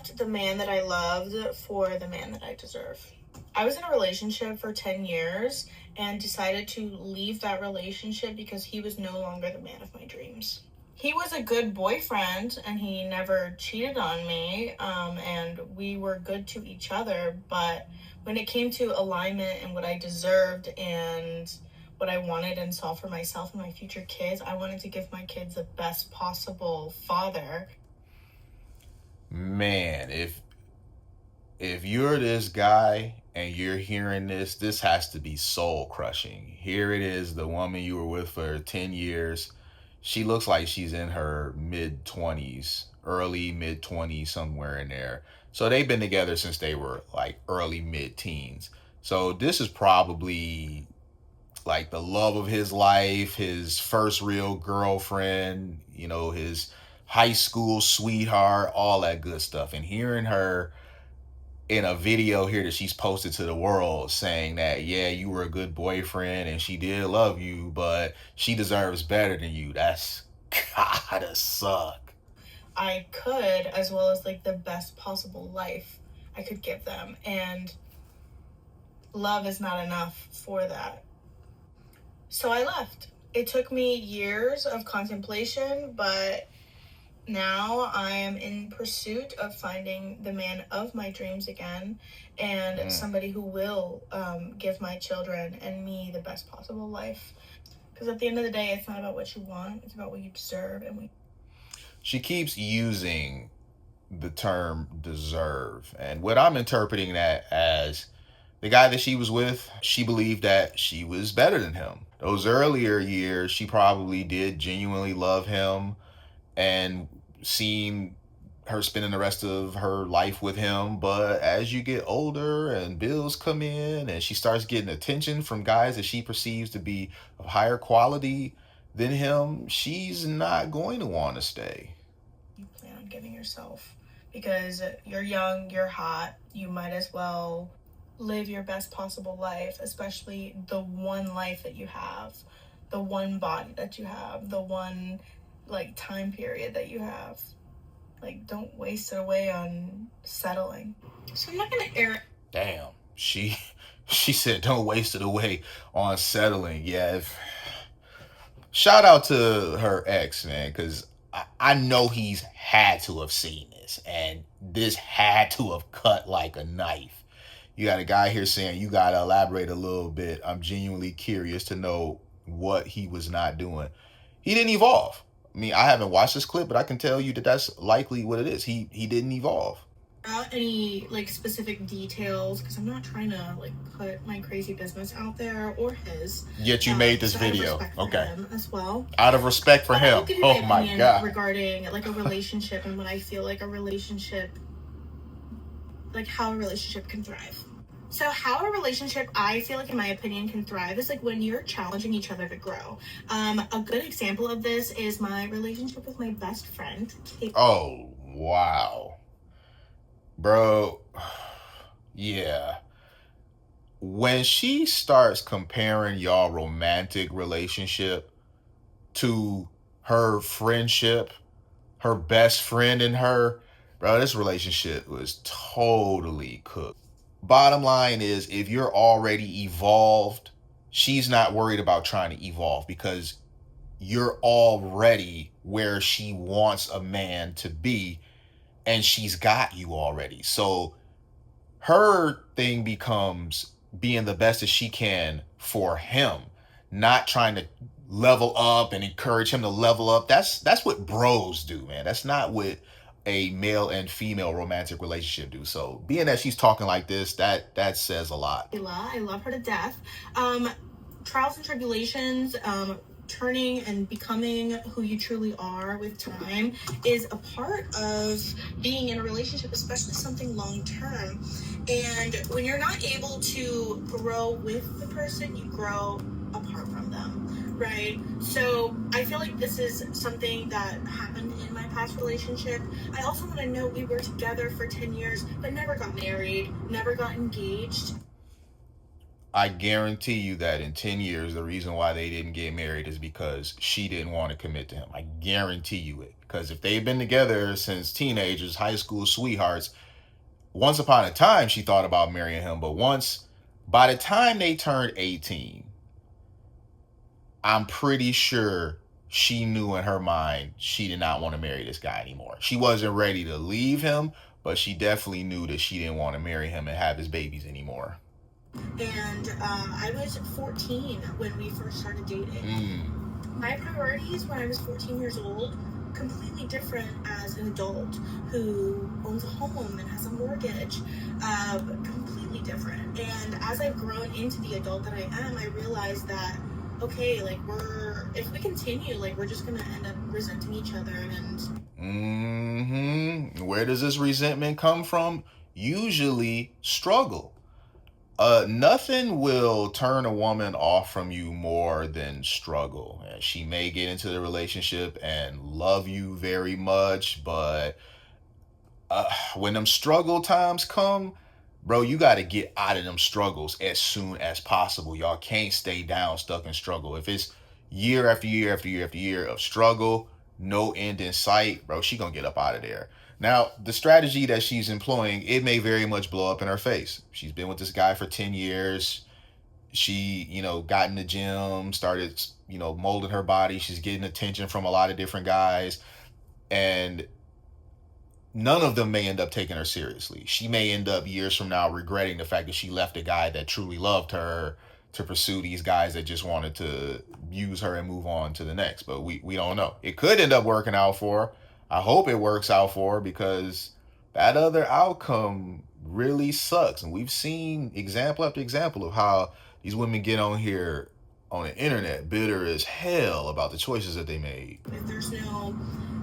left the man that I loved for the man that I deserve. I was in a relationship for 10 years and decided to leave that relationship because he was no longer the man of my dreams. He was a good boyfriend and he never cheated on me, and we were good to each other, but when it came to alignment and what I deserved and what I wanted and saw for myself and my future kids, I wanted to give my kids the best possible father. Man, if you're this guy and you're hearing this, this has to be soul crushing. Here it is, the woman you were with for 10 years. She looks like she's in her mid 20s, early mid 20s, somewhere in there. So they've been together since they were like early mid teens. So this is probably like the love of his life, his first real girlfriend, his high school sweetheart, all that good stuff. And hearing her in a video here that she's posted to the world saying that, yeah, you were a good boyfriend and she did love you, but she deserves better than you. That's gotta suck. I could, as well as like the best possible life I could give them. And love is not enough for that. So I left. It took me years of contemplation, but now I am in pursuit of finding the man of my dreams again, and somebody who will give my children and me the best possible life. Because at the end of the day, it's not about what you want, it's about what you deserve. She keeps using the term deserve, and what I'm interpreting that as, the guy that she was with, she believed that she was better than him. Those earlier years, she probably did genuinely love him and seen her spending the rest of her life with him. But as you get older and bills come in and she starts getting attention from guys that she perceives to be of higher quality than him, she's not going to want to stay. You plan on giving yourself, because you're young, you're hot, you might as well live your best possible life, especially the one life that you have, the one body that you have, the one like time period that you have. Like, don't waste it away on settling. So I'm not gonna air it. Damn, she said don't waste it away on settling. Yeah, shout out to her ex, man, because I know he's had to have seen this, and this had to have cut like a knife. You got a guy here saying you got to elaborate a little bit. I'm genuinely curious to know what he was not doing. He didn't evolve. I mean, I haven't watched this clip, but I can tell you that that's likely what it is. He didn't evolve. Any like specific details, because I'm not trying to like put my crazy business out there or his. Yet you made this video, okay? Him as well. Out of respect for him. Oh my God. Regarding like a relationship and what I feel like a relationship, like how a relationship can thrive. So how a relationship, I feel like, in my opinion, can thrive is like when you're challenging each other to grow. A good example of this is my relationship with my best friend, Kate. Oh, wow. Bro, yeah. When she starts comparing y'all romantic relationship to her friendship, her best friend and her, bro, this relationship was totally cooked. Bottom line is, if you're already evolved, she's not worried about trying to evolve because you're already where she wants a man to be, and she's got you already. So her thing becomes being the best as she can for him, not trying to level up and encourage him to level up. That's what bros do, man. That's not what a male and female romantic relationship do. So being that she's talking like this, that says a lot. I love her to death. Trials and tribulations, turning and becoming who you truly are with time is a part of being in a relationship, especially something long term. And when you're not able to grow with the person, you grow apart from them, right? So I feel like this is something that happened in my past relationship. I also want to know we were together for 10 years, but never got married, never got engaged. I guarantee you that in 10 years, the reason why they didn't get married is because she didn't want to commit to him. I guarantee you it. Because if they've been together since teenagers, high school sweethearts, once upon a time she thought about marrying him. But by the time they turned 18, I'm pretty sure she knew in her mind she did not want to marry this guy anymore. She wasn't ready to leave him, but she definitely knew that she didn't want to marry him and have his babies anymore. And I was 14 when we first started dating. My priorities when I was 14 years old, completely different as an adult who owns a home and has a mortgage. Completely different. And as I've grown into the adult that I am, I realized that, okay, like if we continue, like we're just gonna end up resenting each other. And where does this resentment come from? Usually struggle. Nothing will turn a woman off from you more than struggle. And she may get into the relationship and love you very much, but when them struggle times come, bro, you got to get out of them struggles as soon as possible. Y'all can't stay down, stuck in struggle. If it's year after year after year after year of struggle, no end in sight, bro, she gonna get up out of there. Now, the strategy that she's employing, it may very much blow up in her face. She's been with this guy for 10 years. She, got in the gym, started, molding her body. She's getting attention from a lot of different guys. And none of them may end up taking her seriously. She may end up years from now regretting the fact that she left a guy that truly loved her to pursue these guys that just wanted to use her and move on to the next. But we don't know. It could end up working out for her. I hope it works out for her, because that other outcome really sucks. And we've seen example after example of how these women get on here on the internet bitter as hell about the choices that they made. If there's no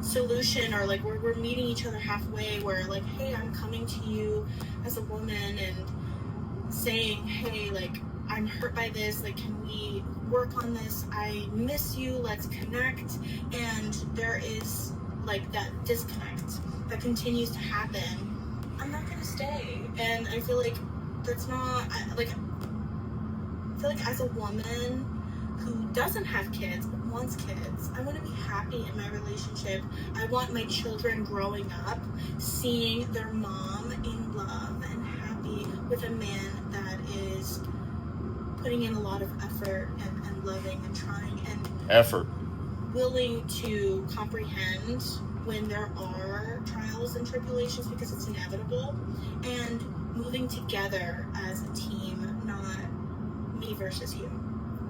solution, or like we're meeting each other halfway, where like, hey, I'm coming to you as a woman and saying, hey, like, I'm hurt by this, like, can we work on this? I miss you, let's connect. And there is like that disconnect that continues to happen. I'm not gonna stay. And I feel like that's not, I feel like as a woman who doesn't have kids but wants kids, I want to be happy in my relationship. I want my children growing up seeing their mom in love and happy with a man that is putting in a lot of effort and loving and trying and willing to comprehend when there are trials and tribulations, because it's inevitable, and moving together as a team, not me versus you.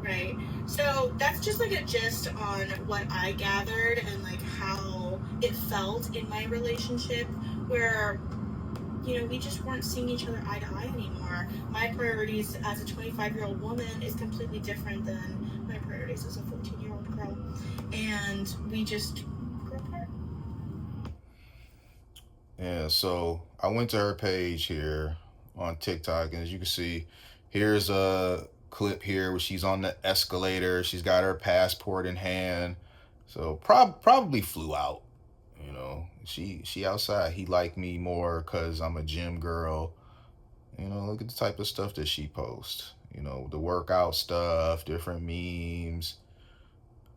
Right. So that's just like a gist on what I gathered and like how it felt in my relationship, where, we just weren't seeing each other eye to eye anymore. My priorities as a 25-year-old woman is completely different than my priorities as a 14-year-old girl. And we just grew apart. Yeah, so I went to her page here on TikTok, and as you can see, here's a clip here where she's on the escalator. She's got her passport in hand, so probably flew out. She outside. He liked me more because I'm a gym girl. Look at the type of stuff that she posts. The workout stuff, different memes.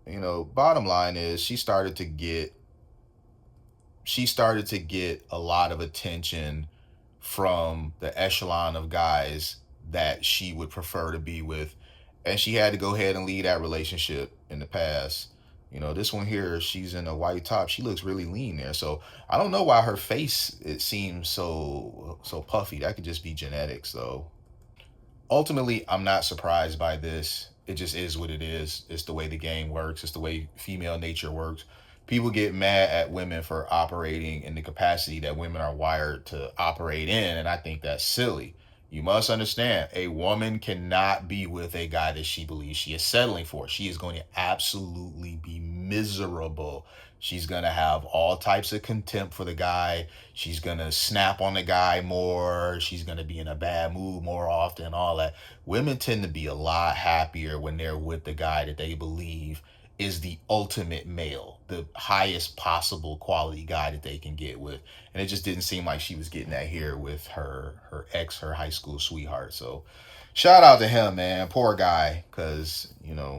Bottom line is she started to get a lot of attention from the echelon of guys that she would prefer to be with, and she had to go ahead and leave that relationship in the past. This one here, she's in a white top. She looks really lean there, so I don't know why her face, it seems so puffy. That could just be genetics, though. Ultimately, I'm not surprised by this. It just is what it is. It's the way the game works. It's the way female nature works. People get mad at women for operating in the capacity that women are wired to operate in, and I think that's silly. You must understand, a woman cannot be with a guy that she believes she is settling for. She is going to absolutely be miserable. She's going to have all types of contempt for the guy. She's going to snap on the guy more. She's going to be in a bad mood more often, all that. Women tend to be a lot happier when they're with the guy that they believe is the ultimate male, the highest possible quality guy that they can get with. And it just didn't seem like she was getting that here with her ex, her high school sweetheart. So shout out to him, man. Poor guy. Cause,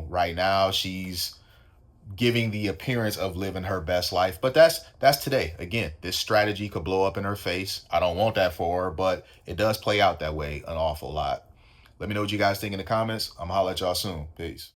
right now she's giving the appearance of living her best life. But that's today. Again, this strategy could blow up in her face. I don't want that for her, but it does play out that way an awful lot. Let me know what you guys think in the comments. I'm gonna holler at y'all soon. Peace.